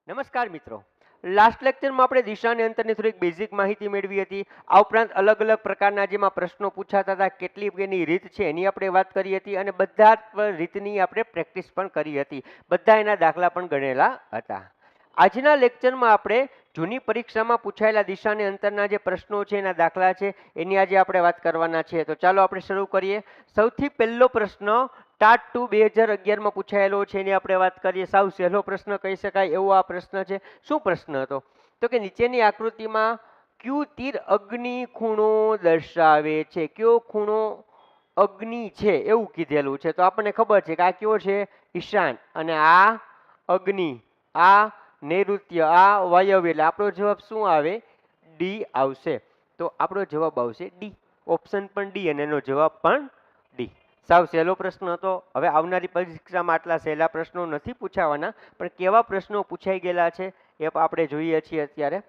નમસ્કાર મિત્રો, લાસ્ટ લેક્ચરમાં આપણે દિશા અને અંતરની થોડીક બેઝિક માહિતી મેળવી હતી. આ ઉપરાંત અલગ અલગ પ્રકારના જેમાં પ્રશ્નો પૂછાતા હતા, કેટલી એની રીત છે એની આપણે વાત કરી હતી અને બધા રીતની આપણે પ્રેક્ટિસ પણ કરી હતી. બધા એના દાખલા પણ ગણેલા હતા. આજના લેક્ચરમાં આપણે જૂની પરીક્ષામાં પૂછાયેલા દિશા અને અંતરના જે પ્રશ્નો છે એના દાખલા છે એની આજે આપણે વાત કરવાના છે. તો ચાલો આપણે શરૂ કરીએ. સૌથી પહેલો પ્રશ્ન ટાટ 2 2011માં પૂછાયેલો છે એની આપણે વાત કરીએ. સાવ સહેલો પ્રશ્ન કહી શકાય એવો આ પ્રશ્ન છે. શું પ્રશ્ન હતો? તો કે નીચેની આકૃતિમાં ક્યુ તીર અગ્નિ ખૂણો દર્શાવે છે. કયો ખૂણો અગ્નિ છે એવું કીધેલું છે. તો આપણને ખબર છે કે આ કયો છે? ઈશાન. અને આ અગ્નિ, આ નૈઋત્ય, આ વાયવ્ય. એટલે આપણો જવાબ શું આવે? ડી આવશે. તો આપણો જવાબ આવશે ડી. ઓપ્શન પણ ડી અને એનો જવાબ પણ ડી. સાવ સહેલો પ્રશ્ન હતો. હવે આવનારી પરીક્ષામાં આટલા સહેલા પ્રશ્નો નથી પૂછાવાના, પણ કેવા પ્રશ્નો પૂછાઈ ગયેલા છે એ આપણે જોઈએ છીએ અત્યારે.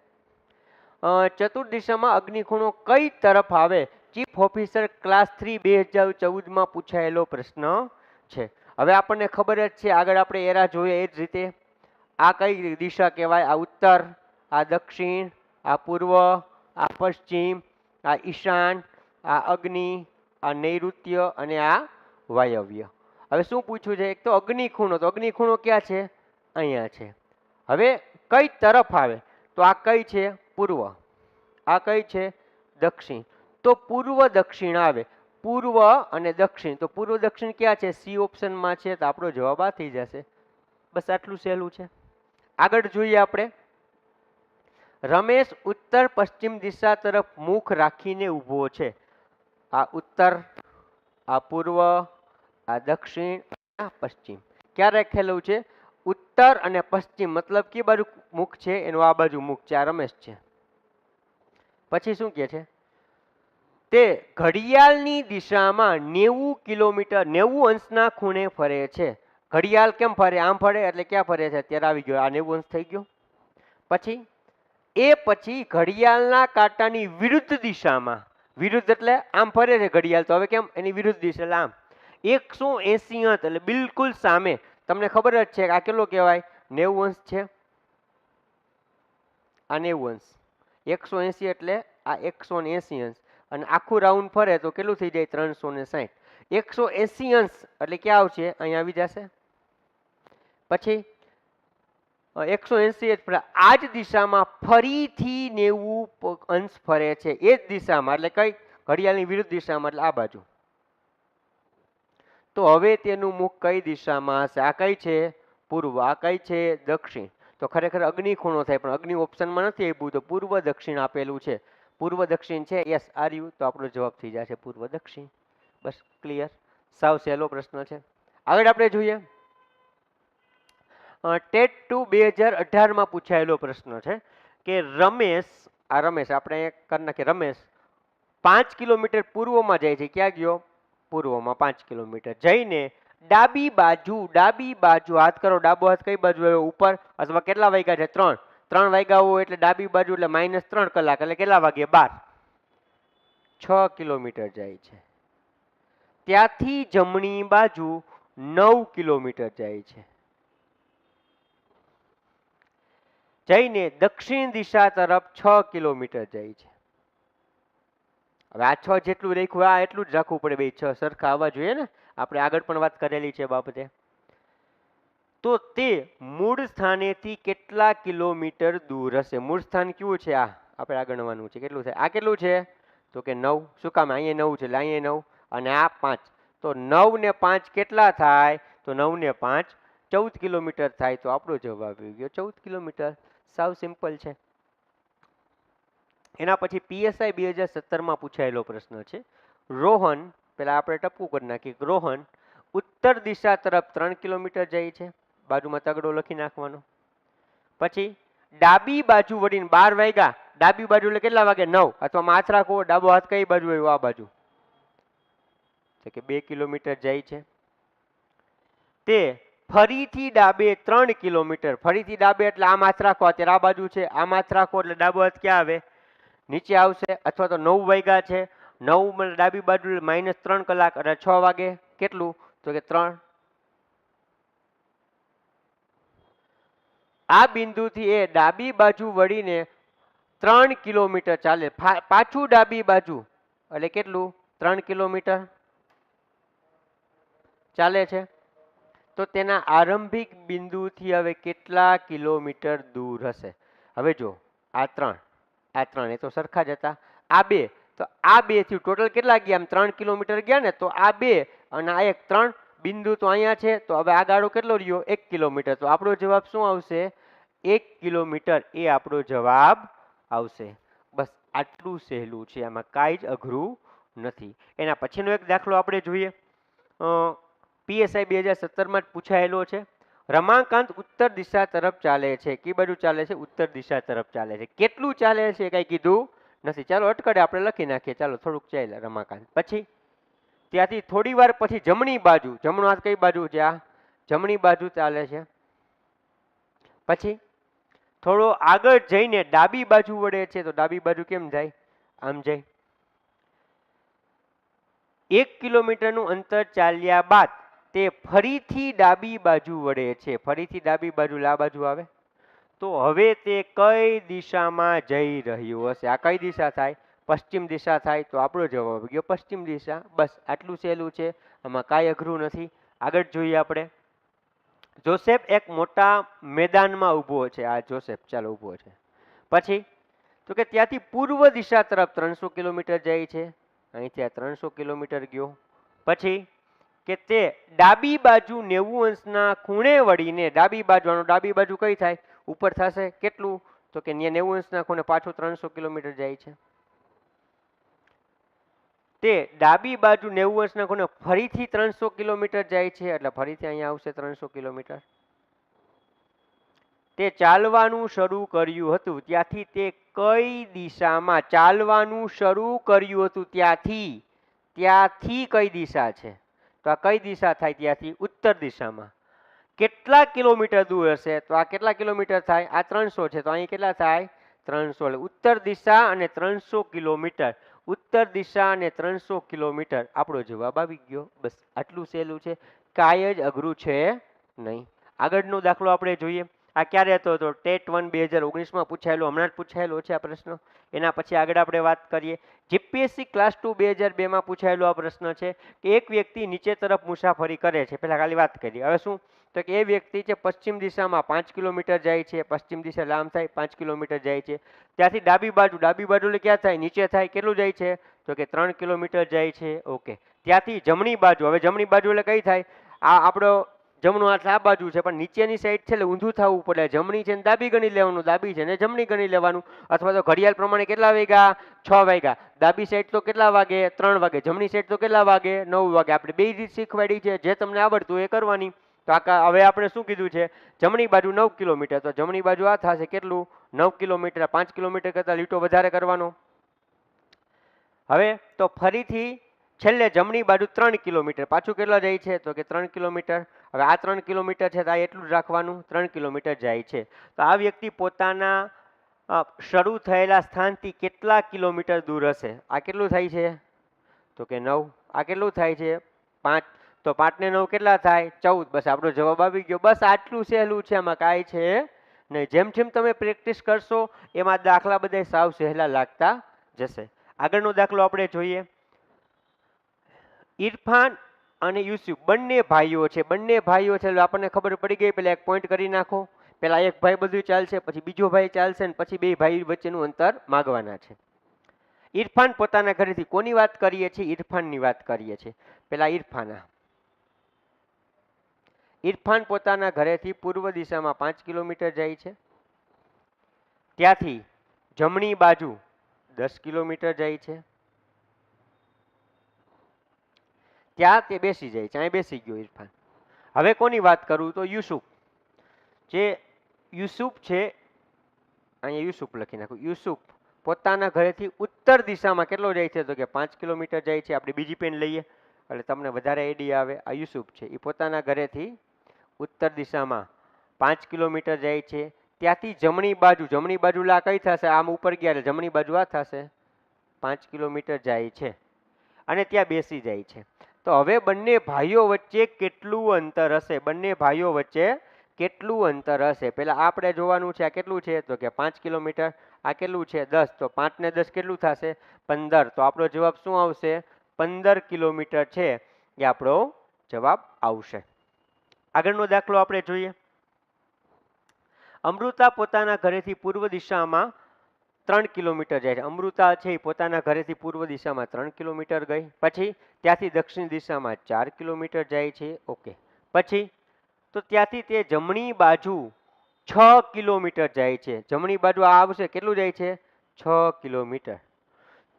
ચતુર્દિશામાં અગ્નિખૂણો કઈ તરફ આવે? ચીફ ઓફિસર ક્લાસ 3 2014માં પૂછાયેલો પ્રશ્ન છે. હવે આપણને ખબર જ છે, આગળ આપણે એરા જોઈએ એ જ રીતે. આ કઈ દિશા કહેવાય? આ ઉત્તર, આ દક્ષિણ, આ પૂર્વ, આ પશ્ચિમ, આ ઈશાન, આ અગ્નિ, આ નૈઋત્ય અને આ વાયવ્ય. હવે શું પૂછ્યું છે? એક તો અગ્નિખૂણો. તો અગ્નિખૂણો ક્યાં છે? અહીંયા છે. હવે કઈ તરફ આવે? તો આ કઈ છે? પૂર્વ. આ કઈ છે? દક્ષિણ. તો પૂર્વ દક્ષિણ આવે. પૂર્વ અને દક્ષિણ. તો પૂર્વ દક્ષિણ ક્યાં છે? સી ઓપ્શનમાં છે. તો આપણો જવાબ આ થઈ જશે. બસ આટલું સહેલું છે. આગળ જોઈએ આપણે. રમેશ ઉત્તર પશ્ચિમ દિશા તરફ મુખ રાખીને ઊભો છે. આ ઉત્તર, આ પૂર્વ, આ દક્ષિણ, આ પશ્ચિમ. ક્યાં રાખેલું છે? ઉત્તર અને પશ્ચિમ. મતલબ કે બાજુ મુખ છે એનું આ બાજુ મુખ છે. આ રમેશ છે. પછી શું કહે છે? તે ઘડિયાળની દિશામાં 90 કિલોમીટર 90 અંશના ખૂણે ફરે છે. ઘડિયાળ કેમ ફરે? આમ ફરે. એટલે ક્યાં ફરે છે? અત્યારે આવી ગયો આ 90 અંશ થઈ ગયો. પછી ઘડિયાળના કાંટાની વિરુદ્ધ દિશામાં, વિરુદ્ધ એટલે આમ ફરે છે ઘડિયાળ, તો હવે કેમ? એની વિરુદ્ધ દિશા એટલે આમ 180 અંશ એટલે બિલકુલ સામે. તમને ખબર જ છે કે આ કેટલો કહેવાય? 90 અંશ છે. આ 90 અંશ. 180 એટલે આ 180 અંશ. અને આખું રાઉન્ડ ફરે તો કેટલું થઈ જાય? 360. 180 અંશ એટલે ક્યાં આવશે? અહીંયા આવી જશે. પછી 180 આ જ દિશામાં ફરીથી 90 અંશ ફરે છે. એ જ દિશામાં એટલે કઈ? ઘડિયાળની વિરુદ્ધ દિશામાં એટલે આ બાજુ. તો હવે તેનું મુખ કઈ દિશામાં હશે? આ કઈ છે? પૂર્વ. આ કઈ છે? દક્ષિણ. તો ખરેખર અગ્નિખૂણો થાય, પણ અગ્નિ ઓપ્શનમાં નથી આપ્યું, તો પૂર્વ દક્ષિણ આપેલું છે. પૂર્વ દક્ષિણ છે. યસ, આ રહ્યું. તો આપણો જવાબ થઈ જશે પૂર્વ દક્ષિણ. બસ ક્લિયર. સાવ સહેલો પ્રશ્ન છે. આગળ આપણે જોઈએ. ટેટ 2 2018માં પૂછાયેલો પ્રશ્ન છે કે રમેશ, આ રમેશ આપણે કરી નાખીએ. રમેશ 5 કિલોમીટર પૂર્વમાં જાય છે. ક્યાં ગયો? પૂર્વમાં 5 કિલોમીટર જઈને ડાબી બાજુ હાથ કરો. ડાબો હાથ કઈ બાજુ આવ્યો? ઉપર. અથવા કેટલા વાગ્યા છે? 3 વાગ્યા હોય એટલે ડાબી બાજુ એટલે -3 કલાક એટલે કેટલા વાગે? 12. 6 કિલોમીટર જાય છે. ત્યાંથી જમણી બાજુ 9 કિલોમીટર જાય છે. જઈને દક્ષિણ દિશા તરફ 6 કિલોમીટર જાય છે. હવે આ 6 જેટલું રાખ્યું, આ એટલું જ રાખવું પડે. 6 સરખા આવવા જોઈએ ને. આપણે આગળ પણ વાત કરેલી છે બાબતે. તો તે મૂળ સ્થાનેથી કેટલા કિલોમીટર દૂર હશે? મૂળ સ્થાન કયું છે? આ આપણે આ ગણવાનું છે. કેટલું થાય? આ કેટલું છે? તો કે 9. શું કામ? અહીંયા 9 છે એટલે અહીંયા 9 અને આ 5. તો 9 ને 5 કેટલા થાય? તો 9 ને 5 14 કિલોમીટર થાય. તો આપણો જવાબ આવી ગયો 14 કિલોમીટર. સાવ સિમ્પલ છે. એના પછી પીએસઆઈ 2017માં પૂછાયેલો પ્રશ્ન છે. રોહન, પેલા આપણે ટપકું કરી નાખીએ. રોહન ઉત્તર દિશા તરફ 3 કિલોમીટર જાય છે. બાજુમાં તગડો લખી નાખવાનો. પછી ડાબી બાજુ વળીને 12 વાગ્યા. ડાબી બાજુ એટલે કેટલા વાગે? 9. અથવા હાથ રાખો. ડાબો હાથ કઈ બાજુ આવ્યો? આ બાજુ. તો કે 2 કિલોમીટર જાય છે. તે ફરીથી ડાબે 3 કિલોમીટર. ફરીથી ડાબે એટલે આમ હાથ રાખો. અત્યારે આ બાજુ છે. આમ હાથ રાખો એટલે ડાબો હાથ ક્યાં આવે? નીચે આવશે. અથવા તો 9 વાગ્યા છે. 9 ડાબી બાજુ -3 કલાક એટલે 6 વાગે કેટલું? તો કે 3. આ બિંદુથી એ ડાબી બાજુ વળીને 3 કિલોમીટર ચાલે, પાછું ડાબી બાજુ, એટલે કેટલું? 3 કિલોમીટર ચાલે છે. તો તેના આરંભિક બિંદુથી હવે કેટલા કિલોમીટર દૂર હશે? હવે જો આ 3 એ તો સરખા જ હતા. આ 2, તો આ 2 થી ટોટલ કેટલા ગયા? આમ 3 કિલોમીટર ગયા ને. તો આ 2 અને આ 1, 3 બિંદુ તો અહીંયા છે. તો હવે આ ગાળો કેટલો રહ્યો? 1 કિલોમીટર. તો આપણો જવાબ શું આવશે? 1 કિલોમીટર એ આપણો જવાબ આવશે. બસ આટલું સહેલું છે, આમાં કાંઈ જ અઘરું નથી. એના પછીનો એક દાખલો આપણે જોઈએ. PSI 2017માં જ પૂછાયેલો છે. રમાકાંત ઉત્તર દિશા તરફ ચાલે છે. કઈ બાજુ ચાલે છે? ઉત્તર દિશા તરફ ચાલે છે. કેટલું ચાલે છે કઈ કીધું નથી. ચાલો અટકડે આપણે લખી નાખીએ. ચાલો થોડુંક ચાલે રમાકાંત. પછી ત્યાંથી થોડી વાર પછી જમણી બાજુ, જમણો હાથ કઈ બાજુ છે? આ જમણી બાજુ ચાલે છે. પછી થોડો આગળ જઈને ડાબી બાજુ વળે છે. તો ડાબી બાજુ કેમ જાય? આમ જાય. 1 કિલોમીટરનું અંતર ચાલ્યા બાદ તે ફરીથી ડાબી બાજુ વળે છે. ફરીથી ડાબી બાજુ આ બાજુ આવે. તો હવે તે કઈ દિશામાં જઈ રહ્યું હશે? આ કઈ દિશા થાય? પશ્ચિમ દિશા થાય. તો આપણો જવાબ ગયો પશ્ચિમ દિશા. બસ આટલું સહેલું છે, આમાં કાંઈ અઘરું નથી. આગળ જોઈએ આપણે. જોસેફ એક મોટા મેદાનમાં ઊભો છે. આ જોસેફ ચાલો ઊભો છે. પછી તો કે ત્યાંથી પૂર્વ દિશા તરફ 300 કિલોમીટર જાય છે. અહીંથી આ 300 કિલોમીટર ગયો. પછી કે તે ડાબી બાજુ 90 અંશના ખૂણે વળીને ડાબી બાજુ, આનો ડાબી બાજુ કઈ થાય? ઉપર થશે. કેટલું? તો કે 90 અંશના ખૂણે પાછું 300 કિલોમીટર જાય છે. તે ડાબી બાજુ 90 અંશના ખૂણે ફરીથી 300 કિલોમીટર જાય છે. એટલે ફરીથી અહીંયા આવશે 300 કિલોમીટર. તે ચાલવાનું શરૂ કર્યું હતું ત્યાંથી તે કઈ દિશામાં ચાલવાનું શરૂ કર્યું હતું? ત્યાંથી કઈ દિશા છે? તો આ કઈ દિશા થાય? ત્યાંથી ઉત્તર દિશામાં. કેટલા કિલોમીટર દૂર હશે? તો આ કેટલા કિલોમીટર થાય? આ 300 છે. તો અહીં કેટલા થાય? 300. એટલે ઉત્તર દિશા અને 300 કિલોમીટર. ઉત્તર દિશા અને 300 કિલોમીટર આપણો જવાબ આવી ગયો. બસ આટલું સહેલું છે, કાંઈ જ અઘરું છે નહીં. આગળનો દાખલો આપણે જોઈએ. આ ક્યારે હતો? તો ટેટ 1 2019માં પૂછાયેલો, હમણાં જ પૂછાયેલો છે આ પ્રશ્ન. એના પછી આગળ આપણે વાત કરીએ. જીપીએસસી ક્લાસ 2 2002માં પૂછાયેલો આ પ્રશ્ન છે કે એક વ્યક્તિ નીચે તરફ મુસાફરી કરે છે. પહેલા ખાલી વાત કરીએ. હવે શું? તો કે એ વ્યક્તિ છે પશ્ચિમ દિશામાં 5 કિલોમીટર જાય છે. પશ્ચિમ દિશા લાંબ થાય, 5 કિલોમીટર જાય છે. ત્યાંથી ડાબી બાજુ એટલે ક્યાં થાય? નીચે થાય. કેટલું જાય છે? તો કે 3 કિલોમીટર જાય છે. ઓકે. ત્યાંથી જમણી બાજુ, હવે જમણી બાજુ એટલે કઈ થાય? આ આપણો જમણો હાથ આ બાજુ છે, પણ નીચેની સાઈડ છે એટલે ઊંધું થવું પડે. જમણી છે ને ડાબી ગણી લેવાનું, ડાબી છે ને જમણી ગણી લેવાનું. અથવા તો ઘડિયાળ પ્રમાણે કેટલા વાગ્યા? 6 વાગ્યા. ડાબી સાઈડ તો કેટલા વાગે? 3 વાગે. જમણી સાઈડ તો કેટલા વાગે? 9 વાગે. આપણે બે રીત શીખવાડી છે, જે તમને આવડતું એ કરવાની. તો હવે આપણે શું કીધું છે? જમણી બાજુ 9 કિલોમીટર. તો જમણી બાજુ આ થશે કેટલું? 9 કિલોમીટર. 5 કિલોમીટર કરતા લીટો વધારે કરવાનો. હવે તો ફરીથી છેલ્લે જમણી બાજુ 3 કિલોમીટર. પાછું કેટલા જાય છે? તો કે 3 કિલોમીટર. હવે આ 3 કિલોમીટર છે તો આ એટલું જ રાખવાનું. 3 કિલોમીટર જાય છે. તો આ વ્યક્તિ પોતાના શરૂ થયેલા સ્થાનથી કેટલા કિલોમીટર દૂર હશે? આ કેટલું થાય છે? તો કે 9. આ કેટલું થાય છે? 5. તો 5 ને 9 કેટલા થાય? 14. બસ આપણો જવાબ આવી ગયો. બસ આટલું સહેલું છે, આમાં કાંઈ છે નહીં. જેમ જેમ તમે પ્રેક્ટિસ કરશો એમાં દાખલા બધા સાવ સહેલા લાગતા જશે. આગળનો દાખલો આપણે જોઈએ. ઇરફાન અને યુસુફ બંને ભાઈઓ છે. બંને ભાઈઓ છે એટલે આપણને ખબર પડી ગઈ. પહેલા એક પોઈન્ટ કરી નાખો. પહેલા એક ભાઈ બધું ચાલશે, પછી બીજો ભાઈ ચાલશે, ને પછી બે ભાઈ વચ્ચેનું અંતર માગવાના છે. ઇરફાન પોતાના ઘરેથી, કોની વાત કરીએ છીએ? ઇરફાનની વાત કરીએ છીએ. પેલા ઇરફાન પોતાના ઘરેથી પૂર્વ દિશામાં 5 કિલોમીટર જાય છે. ત્યાંથી જમણી બાજુ 10 કિલોમીટર જાય છે. ત્યાં તે બેસી જાય છે. અહીં બેસી ગયો ઇરફાન. હવે કોની વાત કરું? તો યુસુફ. જે યુસુફ છે, અહીંયા યુસુફ લખી નાખું. યુસુફ પોતાના ઘરેથી ઉત્તર દિશામાં કેટલો જાય છે? તો કે 5 કિલોમીટર જાય છે. આપણે બીજી પેન લઈએ એટલે તમને વધારે આઈડિયા આવે. આ યુસુફ છે, એ પોતાના ઘરેથી ઉત્તર દિશામાં 5 કિલોમીટર જાય છે. ત્યાંથી જમણી બાજુ લા કઈ થશે? આમ ઉપર ગયા એટલે જમણી બાજુ આ થશે. 5 કિલોમીટર જાય છે અને ત્યાં બેસી જાય છે. તો હવે બંને ભાઈઓ વચ્ચે કેટલું અંતર હશે? બંને ભાઈઓ વચ્ચે કેટલું અંતર હશે? પહેલા આપણે જોવાનું છે આ કેટલું છે, તો કે 5 કિલોમીટર. આ કેટલું છે 10, તો 5 ને 10 કેટલું થશે 15. તો આપણો જવાબ શું આવશે? 15 કિલોમીટર છે એ આપણો જવાબ આવશે. આગળનો દાખલો આપણે જોઈએ. અમૃતા પોતાના ઘરેથી પૂર્વ દિશામાં 3 કિલોમીટર જાય છે. અમૃતા છે એ પોતાના ઘરેથી પૂર્વ દિશામાં 3 કિલોમીટર ગઈ. પછી ત્યાંથી દક્ષિણ દિશામાં 4 કિલોમીટર જાય છે. ઓકે. પછી તો ત્યાંથી તે જમણી બાજુ 6 કિલોમીટર જાય છે. જમણી બાજુ આ આવશે કેટલું જાય છે? 6 કિલોમીટર.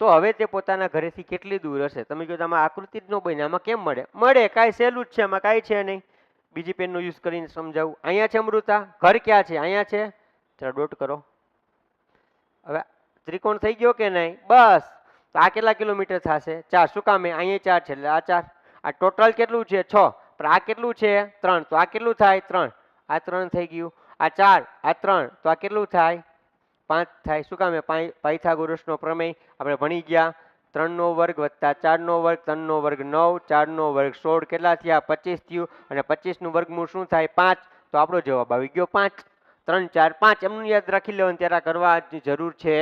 તો હવે તે પોતાના ઘરેથી કેટલી દૂર હશે? તમે કહો આમાં આકૃતિ જ ન બને, આમાં કેમ મળે? મળે, કાંઈ સહેલું જ છે, આમાં કાંઈ છે નહીં. બીજી પેનનો યુઝ કરીને સમજાવું. અહીંયા છે અમૃતા, ઘર ક્યાં છે? અહીંયા છે. ચાલો ડોટ કરો. હવે ત્રિકોણ થઈ ગયો કે નહીં? બસ. તો આ કેટલા કિલોમીટર થશે? 4. શું કામે? અહીંયા 4 છે એટલે આ 4. આ ટોટલ કેટલું છે? 6. પણ આ કેટલું છે? 3. તો આ કેટલું થાય? 3. આ 3 થઈ ગયું. આ 4, આ 3, તો આ કેટલું થાય? 5 થાય. શું કામે? પાયથાગોરસનો પ્રમેય આપણે ભણી ગયા. 3નો વર્ગ વત્તા 4નો વર્ગ, 3નો વર્ગ 9, 4નો વર્ગ 16, કેટલા થયા? 25 થયું. અને 25નું વર્ગમૂળ શું થાય? 5. તો આપણો જવાબ આવી ગયો 5. 3, 4, 5 એમનું યાદ રાખી લેવાનું, ત્યારે કરવાની જરૂર છે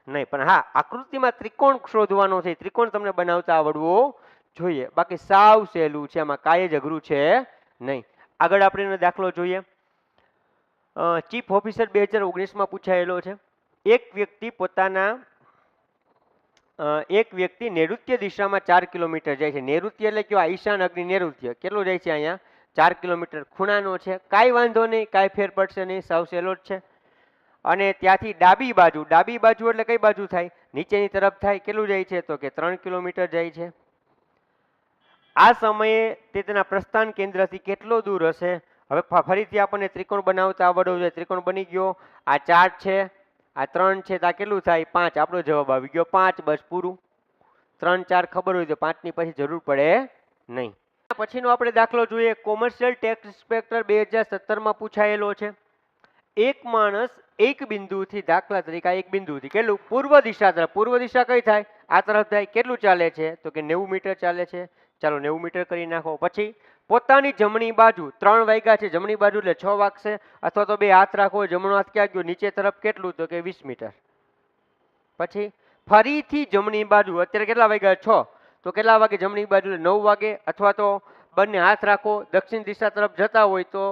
નહીં. પણ હા, આકૃતિમાં ત્રિકોણ શોધવાનો છે. ત્રિકોણ તમને બનાવતા આવડવો જોઈએ. બાકી સાવ સહેલું છે, એમાં કાંઈ જ અઘરું છે નહીં. આગળ આપણે એનો દાખલો જોઈએ. ચીફ ઓફિસર 2019માં પૂછાયેલો છે. એક વ્યક્તિ નૈઋત્ય દિશામાં 4 કિલોમીટર જાય છે. નૈઋત્ય એટલે કેવા? ઈશાન અગ્નિ નૈઋત્ય. કેટલું જાય છે? અહીંયા 4 કિલોમીટર. ખૂણાનો છે, કાંઈ વાંધો નહીં, કાંઈ ફેર પડશે નહીં, સાવ સહેલો જ છે. અને ત્યાંથી ડાબી બાજુ એટલે કઈ બાજુ થાય? નીચેની તરફ થાય. કેટલું જાય છે? તો કે 3 કિલોમીટર જાય છે. આ સમયે તે તેના પ્રસ્થાન કેન્દ્રથી કેટલો દૂર હશે? હવે ફરીથી આપણને ત્રિકોણ બનાવતા આવડવું જોઈએ. ત્રિકોણ બની ગયો. આ 4 છે, આ 3 છે, તો આ કેટલું થાય? 5. આપણો જવાબ આવી ગયો 5. બસ પૂરું. 3, 4 ખબર હોય તો 5ની પછી જરૂર પડે નહીં. પછીનો આપણે દાખલો જોઈએ. કોમર્શિયલ ટેક્સ ઇન્સ્પેક્ટર 2017માં પૂછાયેલો છે. એક માણસ એક બિંદુથી, દાખલા તરીકે એક બિંદુથી કેટલું? પૂર્વ દિશા તરફ. પૂર્વ દિશા કઈ થાય? આ તરફ થાય. કેટલું ચાલે છે? તો કે 90 મીટર ચાલે છે. ચાલો 90 મીટર કરી નાખો. પછી પોતાની જમણી બાજુ 3 વાગ્યા છે, જમણી બાજુ એટલે 6 વાગશે. અથવા તો બે હાથ રાખો. જમણો હાથ ક્યાં ગયો? નીચે તરફ. કેટલું? તો કે 20 મીટર. પછી ફરીથી જમણી બાજુ, અત્યારે કેટલા વાગ્યા? 6. તો કેટલા વાગે જમણી બાજુ? 9 વાગે. અથવા તો બંને હાથ રાખો, દક્ષિણ દિશા તરફ જતા હોય તો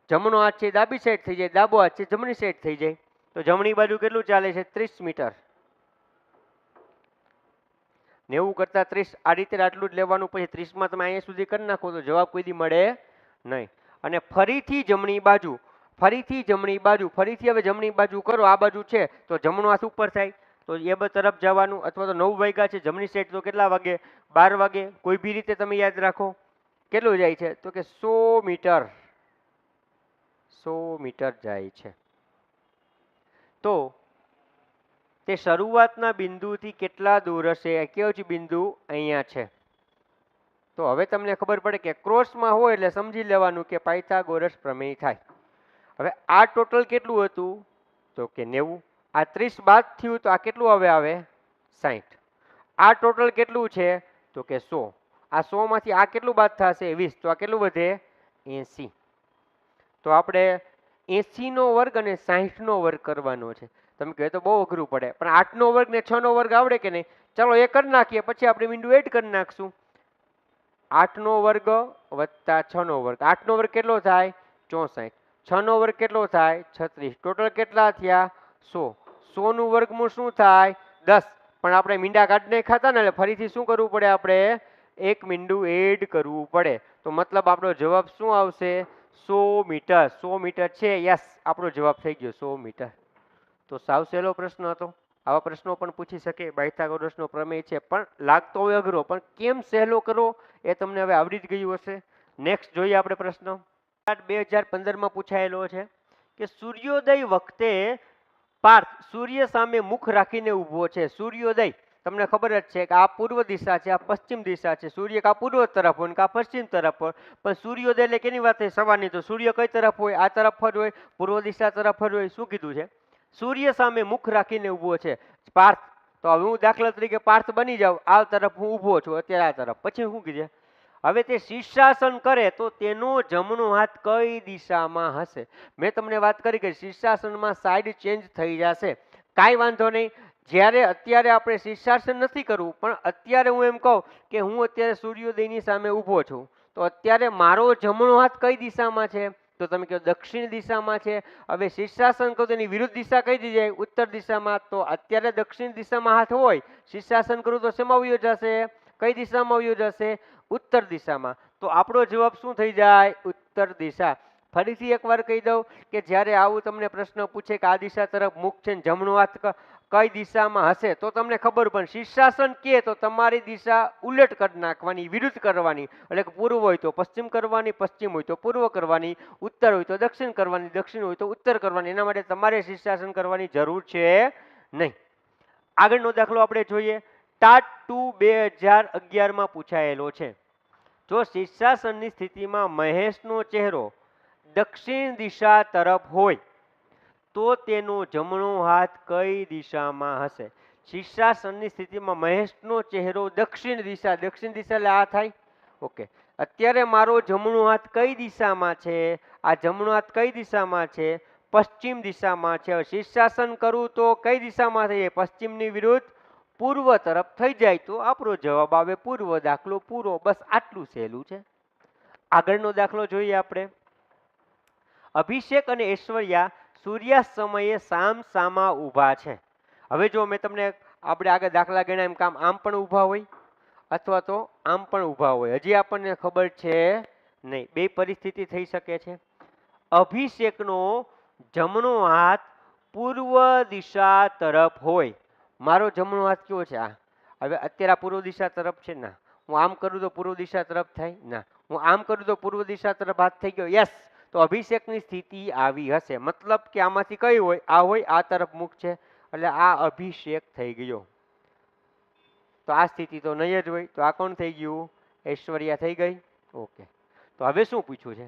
જમણો હાથ છે ડાબી સાઈડ થઈ જાય, ડાબો હાથ છે જમણી સાઈડ થઈ જાય. તો જમણી બાજુ કેટલું ચાલે છે? 30 મીટર. 90 કરતા 30, આ રીતે આટલું જ લેવાનું. પછી 30માં તમે અહીંયા સુધી કરી નાખો તો જવાબ કોઈ દી મળે નહીં. અને ફરીથી જમણી બાજુ, ફરીથી હવે જમણી બાજુ કરો. આ બાજુ છે તો જમણો હાથ ઉપર થાય, તો એ તરફ જવાનું. અથવા તો 9 વાગ્યા છે જમણી સાઈડ, તો કેટલા વાગે? 12 વાગે. કોઈ બી રીતે તમે યાદ રાખો. કેટલું જાય છે? તો કે 100 મીટર. 100 મીટર જાય છે. તો તે શરૂઆતના બિંદુથી કેટલા દૂર હશે? કેવું છે બિંદુ? અહીંયા છે. તો હવે તમને ખબર પડે કે ક્રોસમાં હોય એટલે સમજી લેવાનું કે પાયથાગોરસ પ્રમેય થાય. હવે આ ટોટલ કેટલું હતું? તો કે 90. આ 30 બાદ થયું તો આ કેટલું હવે આવે? 60. આ ટોટલ કેટલું છે? તો કે 100. આ 100 માંથી આ કેટલું બાદ થશે? 20. તો આ કેટલું વધે? 80. તો આપણે 80નો વર્ગ અને 60નો વર્ગ કરવાનો છે. તમે કહે તો બહુ અઘરું પડે, પણ 8નો વર્ગ ને 6નો વર્ગ આવડે કે નહીં? ચાલો એ કરી નાખીએ, પછી આપણે બિંદુ એડ કરી નાખશું. 8નો વર્ગ વત્તા 6નો વર્ગ. 8નો વર્ગ કેટલો થાય? 64. 6નો વર્ગ કેટલો થાય? 36. ટોટલ કેટલા થયા? 100. 100નું વર્ગમૂળ શું થાય? 10. પણ આપણે મીંડા કાઢી નહીં ખાતા ને, એટલે ફરીથી શું કરવું પડે? આપણે એક મીંડું એડ કરવું પડે. તો મતલબ આપણો જવાબ શું આવશે? 100 મીટર. 100 મીટર છે. યસ, આપણો જવાબ થઈ ગયો 100 મીટર. તો સાવ સહેલો પ્રશ્ન હતો. આવા પ્રશ્નો પણ પૂછી શકે. પાયથાગોરસનો પ્રમેય છે, પણ લાગતો હોય અઘરો, પણ કેમ સહેલો કરવો એ તમને હવે આવડી જ ગયું હશે. નેક્સ્ટ જોઈએ આપણે પ્રશ્ન. 2015માં પૂછાયેલો છે કે સૂર્યોદય વખતે પાર્થ સૂર્ય સામે મુખ રાખીને ઊભો છે. સૂર્યોદય તમને ખબર જ છે કે આ પૂર્વ દિશા છે, આ પશ્ચિમ દિશા છે. સૂર્ય કા પૂર્વ તરફ હોય, કા પશ્ચિમ તરફ હોય. પણ સૂર્યોદય એટલે કેની વાત થઈ? સવારની. તો સૂર્ય કઈ તરફ હોય? આ તરફ જ હોય, પૂર્વ દિશા તરફ જ હોય. શું કીધું છે? સૂર્ય સામે મુખ રાખીને ઊભો છે પાર્થ. તો હવે હું દાખલા તરીકે પાર્થ બની જાઉં, આ તરફ હું ઊભો છું અત્યારે, આ તરફ. પછી શું કીધે? હવે તે શીર્ષાસન કરે તો તેનો જમણો હાથ કઈ દિશામાં હશે? મેં તમને વાત કરી કે શીર્ષાસનમાં સાઈડ ચેન્જ થઈ જશે. કાંઈ વાંધો નહીં. જ્યારે અત્યારે આપણે શીર્ષાસન નથી કરવું, પણ અત્યારે હું એમ કહું કે હું અત્યારે સૂર્યોદયની સામે ઊભો છું, તો અત્યારે મારો જમણો હાથ કઈ દિશામાં છે? તો તમે કહો દક્ષિણ દિશામાં છે. હવે શીર્ષાસન કહો તો એની વિરુદ્ધ દિશા કઈ દી જાય? ઉત્તર દિશામાં. તો અત્યારે દક્ષિણ દિશામાં હાથ હોય, શીર્ષાસન કરું તો શેમાં વયો જશે? કઈ દિશામાં વયો જશે? ઉત્તર દિશામાં. તો આપણો જવાબ શું થઈ જાય? ઉત્તર દિશા. ફરીથી એકવાર કહી દઉં કે જ્યારે આવું તમને પ્રશ્ન પૂછે કે આ દિશા તરફ મુખ છે ને જમણો હાથ કઈ દિશામાં હશે, તો તમને ખબર પણ શીર્ષાસન કે તો તમારી દિશા ઉલટ કરી નાખવાની, વિરુદ્ધ કરવાની. એટલે કે પૂર્વ હોય તો પશ્ચિમ કરવાની, પશ્ચિમ હોય તો પૂર્વ કરવાની, ઉત્તર હોય તો દક્ષિણ કરવાની, દક્ષિણ હોય તો ઉત્તર કરવાની. એના માટે તમારે શીર્ષાસન કરવાની જરૂર છે નહીં. આગળનો દાખલો આપણે જોઈએ. ટાટ 2 2011માં પૂછાયેલો છે. જો શીર્ષાસનની સ્થિતિમાં મહેશનો ચહેરો દક્ષિણ દિશા તરફ હોય તો તેનો જમણો હાથ કઈ દિશામાં હશે? શીર્ષાસનની સ્થિતિમાં મહેશનો ચહેરો દક્ષિણ દિશા એટલે આ થાય. ઓકે, અત્યારે મારો જમણો હાથ કઈ દિશામાં છે? આ જમણો હાથ કઈ દિશામાં છે? પશ્ચિમ દિશામાં છે. શીર્ષાસન કરું તો કઈ દિશામાં થઈ જાય? પશ્ચિમની વિરુદ્ધ પૂર્વ તરફ થઈ જાય. તો આપણો જવાબ આવે પૂર્વ. દાખલો પૂરો. બસ આટલું સહેલું છે. આગળનો દાખલો જોઈએ આપણે. અભિષેક અને ઐશ્વર્યા સૂર્યાસ્ત સમયે સામ સામા ઊભા છે. હવે જો મેં તમને આપણે આગળ દાખલા ગણ્યા એમ કામ આમ પણ ઊભા હોય અથવા તો આમ પણ ઊભા હોય, હજી આપણને ખબર છે નહીં. બે પરિસ્થિતિ થઈ શકે છે. અભિષેકનો જમણો હાથ પૂર્વ દિશા તરફ હોય. મારો જમણો હાથ કયો છે? આ. હવે અત્યારે આ પૂર્વ દિશા તરફ છે. ના, હું આમ કરું તો પૂર્વ દિશા તરફ થાય. ના, હું આમ કરું તો પૂર્વ દિશા તરફ હાથ થઈ ગયો. યસ. તો અભિષેકની સ્થિતિ આવી હશે. મતલબ કે આમાંથી કઈ હોય? આ હોય, આ તરફ મુખ છે, એટલે આ અભિષેક થઈ ગયો. તો આ સ્થિતિ તો નહીં જ હોય. તો આ કોણ થઈ ગયું? ઐશ્વર્યા થઈ ગઈ. ઓકે, તો હવે શું પૂછ્યું છે?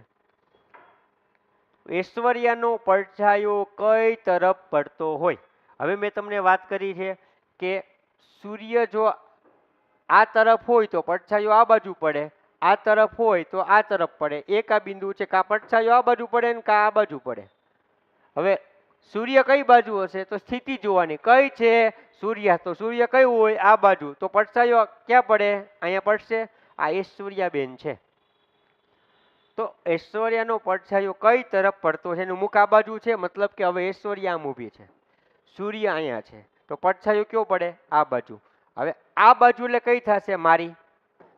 ઐશ્વર્યાનો પડછાયો કઈ તરફ પડતો હોય? હવે મેં તમને વાત કરી છે કે સૂર્ય જો આ તરફ હોય તો પડછાયો આ બાજુ પડે, આ તરફ હોય તો આ તરફ પડે. એક આ બિંદુ છે, કા પડછાયો આ બાજુ પડે ને કા આ બાજુ પડે. હવે સૂર્ય કઈ બાજુ હશે? તો સ્થિતિ જોવાની. કઈ છે? સૂર્ય. તો સૂર્ય કયું હોય? આ બાજુ. તો પડછાયો ક્યાં પડે? અહીંયા પડશે. આ ઐશ્વર્યાબેન છે. તો ઐશ્વર્યાનો પડછાયો કઈ તરફ પડતો છે? એનું મુખ આ બાજુ છે, મતલબ કે હવે ઐશ્વર્યા આમ ઊભી છે, સૂર્ય અહીંયા છે, તો પડછાયો કયો પડે? આ બાજુ. હવે આ બાજુ એટલે કઈ થશે? મારી.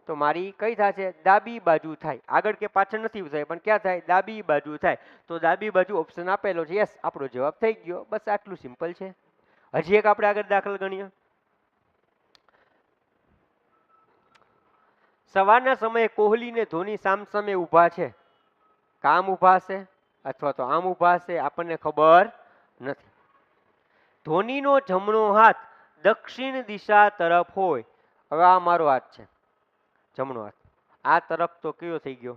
તો મારી કઈ થશે? ડાબી બાજુ થાય. આગળ કે પાછળ નથી થાય, પણ ક્યાં થાય? ડાબી બાજુ થાય. તો ડાબી બાજુ ઓપ્શન આપેલો છે. યસ, આપણો જવાબ થઈ ગયો. બસ આટલું સિમ્પલ છે. હજી એક આપણે આગળ દાખલ ગણીએ. સવારના સમયે કોહલી ને ધોની સામસામે ઊભા છે. કામ ઊભા છે અથવા તો આમ ઊભા છે, આપણને ખબર નથી. ધોનીનો જમણો હાથ દક્ષિણ દિશા તરફ હોય. હવે આ મારો હાથ છે, જમણો હાથ. આ તરફ તો કયો થઈ ગયો?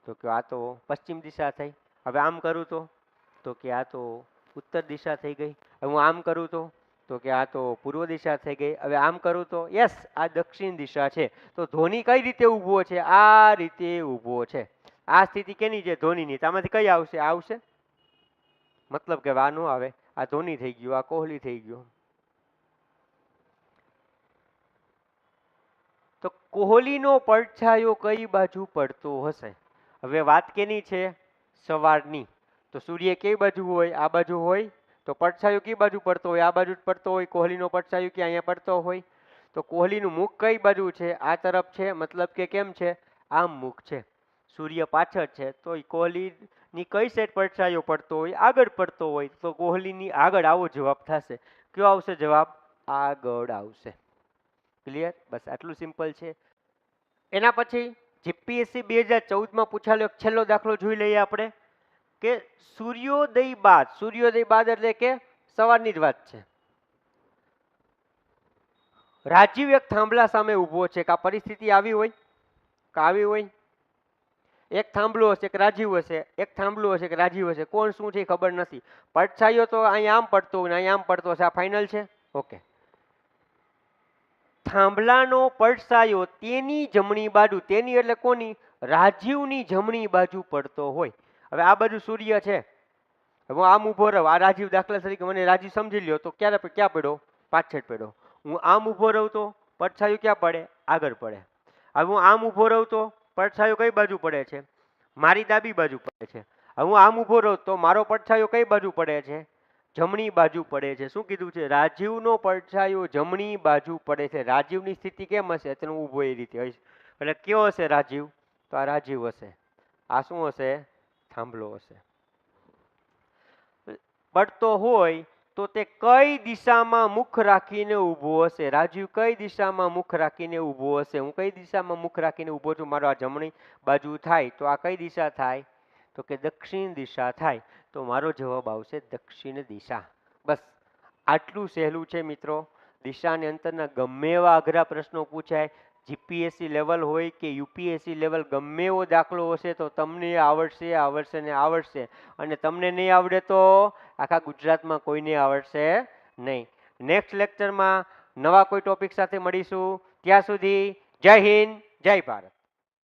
તો કે આ તો પશ્ચિમ દિશા થઈ. હવે આમ કરું તો કે આ તો ઉત્તર દિશા થઈ ગઈ. હવે હું આમ કરું તો કે આ તો પૂર્વ દિશા થઈ ગઈ. હવે આમ કરું તો યસ, આ દક્ષિણ દિશા છે. તો ધોની કઈ રીતે ઊભો છે? આ રીતે ઊભો છે. આ સ્થિતિ કેની છે? ધોનીની. આમાંથી કઈ આવશે? આવશે. મતલબ કે આ નો આવે. આ ધોની થઈ ગયું, આ કોહલી થઈ ગયો. તો કોહલીનો પડછાયો કઈ બાજુ પડતો હશે? હવે વાત કેની છે? સવારની. તો સૂર્ય કઈ બાજુ હોય? આ બાજુ હોય. તો પડછાયો કઈ બાજુ પડતો હોય? આ બાજુ જ પડતો હોય. કોહલીનો પડછાયો કે અહીંયા પડતો હોય. તો કોહલીનું મુખ કઈ બાજુ છે? આ તરફ છે, મતલબ કે કેમ છે? આમ મુખ છે. સૂર્ય પાછળ છે, તો કોહલીની કઈ સાઈડ પડછાયો પડતો હોય? આગળ પડતો હોય. તો કોહલીની આગળ. આવો જવાબ થશે. કયો આવશે જવાબ? આગળ આવશે. ક્લિયર? બસ આટલું સિમ્પલ છે. એના પછી જીપીએસસી 2014માં પૂછાયેલો એક છેલ્લો દાખલો જોઈ લઈએ આપણે કે સૂર્યોદય બાદ એટલે કે સવારની જ વાત છે. રાજીવ એક થાંભલા સામે ઊભો છે. કે આ પરિસ્થિતિ આવી હોય? આવી હોય? એક થાંભલો હશે કે રાજીવ હશે, એક થાંભલો હશે કે રાજીવ હશે. કોણ શું છે ખબર નથી. પડછાયો તો અહીંયા આમ પડતો હોય ને અહીંયા આમ પડતો હશે. આ ફાઇનલ છે. ઓકે, થાંભલાનો પડછાયો તેની જમણી બાજુ, તેની એટલે કોની? રાજીવની જમણી બાજુ પડતો હોય. હવે આ બાજુ સૂર્ય છે, હું આમ ઊભો રહું, આ રાજીવ દાખલા તરીકે મને રાજીવ સમજી લ્યો તો ક્યાં પડ્યો? પાછળ પડ્યો. હું આમ ઊભો રહું તો પડછાયો ક્યાં પડે? આગળ પડે. હવે હું આમ ઊભો રહું તો પડછાયો કઈ બાજુ પડે છે? મારી ડાબી બાજુ પડે છે. હવે હું આમ ઊભો રહું તો મારો પડછાયો કઈ બાજુ પડે છે? જમણી બાજુ પડે છે. શું કીધું છે? રાજીવનો પડછાયો જમણી બાજુ પડે છે. રાજીવની સ્થિતિ કેમ હશે? અત્યારે હું ઊભો એ રીતે હશે. એટલે કયો હશે રાજીવ? તો આ રાજીવ હશે. આ શું હશે? થાંભલો હશે. પડતો હોય તો તે કઈ દિશામાં મુખ રાખીને ઊભો હશે? રાજીવ કઈ દિશામાં મુખ રાખીને ઊભો હશે? હું કઈ દિશામાં મુખ રાખીને ઊભો છું? મારો આ જમણી બાજુ થાય તો આ કઈ દિશા થાય? તો કે દક્ષિણ દિશા થાય. તો મારો જવાબ આવશે દક્ષિણ દિશા. બસ આટલું સહેલું છે મિત્રો. દિશાની અંતરના ગમે એવા અઘરા પ્રશ્નો પૂછાય, જીપીએસસી લેવલ હોય કે યુપીએસસી લેવલ, ગમે એવો દાખલો હશે તો તમને આવડશે, આવડશે ને આવડશે. અને તમને નહીં આવડે તો આખા ગુજરાતમાં કોઈને આવડશે નહીં. નેક્સ્ટ લેક્ચરમાં નવા કોઈ ટોપિક સાથે મળીશું. ત્યાં સુધી જય હિન્દ, જય ભારત.